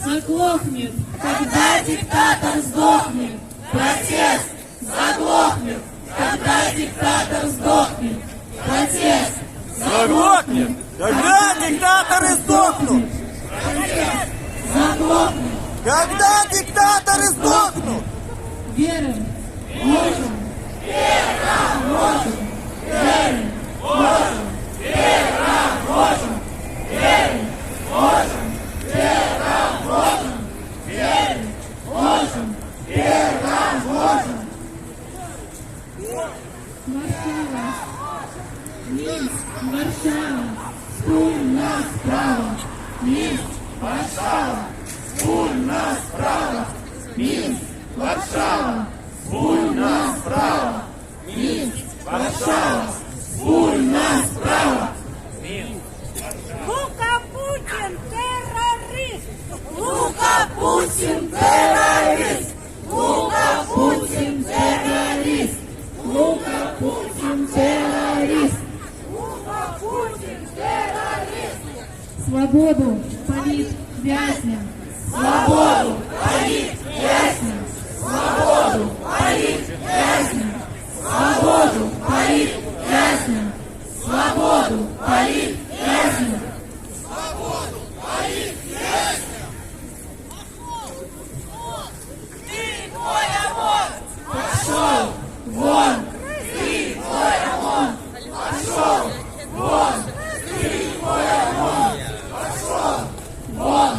заглохнет, когда диктатор сдохнет. Протест заглохнет, когда диктатор сдохнет. Протест заглохнет, когда диктаторы сдохнут. Протест заглохнет, Когда диктаторы сдохнут. верим, можем, можем, верим, можем, можем, верим, можем, можем, верим, можем, можем. Варшава, Минск, Варшава, спільна справа. Минск, Варшава, спільна справа. Минск, Варшава, спільна справа. Минск, Варшава, спільна справа. Лука Путін терорист! Лука Путін терорист! Лука Путін терорист! Лука Путін терорист! Лука Путін терорист! Свободу политвязням! Свободу политвязням! Свободу политвязням! Свободу политвязням! Свободу политвязням! Пошел вон! Ты твой ОМОН! Пошел вон! Ты твой ОМОН! Пошел вон!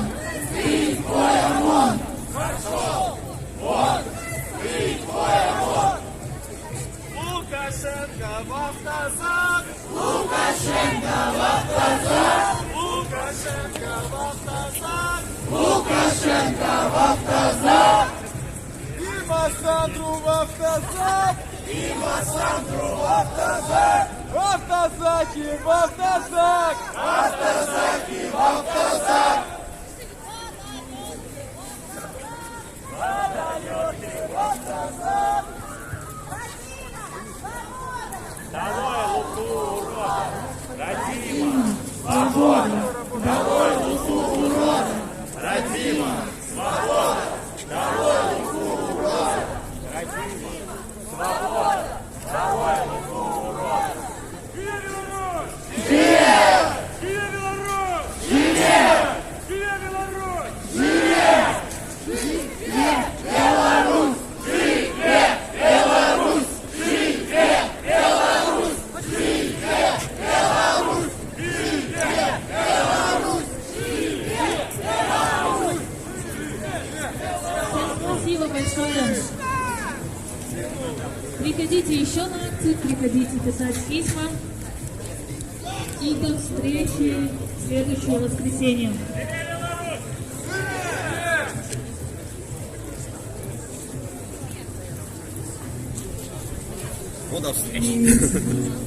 Ты твой ОМОН! Пошел вон! Ты твой ОМОН! Лукашенко в автозак! Лукашенко в автозак! Лукашенко в автозак! Лукашенко в автозак! Дима Сандру в автозак! Дима Сандру в автозак! В автозаке, в автозак! Автозаки в автозак! Свобода! Долой луку урода! Родима! Свобода! Долой луку урода! Родима! Свобода! Долой луку урода! Живе Беларусь! Живе! Живе Беларусь! Живе! Живе Беларусь! Живе Беларусь! Живе Беларусь! Живе Беларусь! Спасибо большое. Приходите еще на акцию, приходите писать письма. И до встречи в следующее воскресенье. Вот до встречи.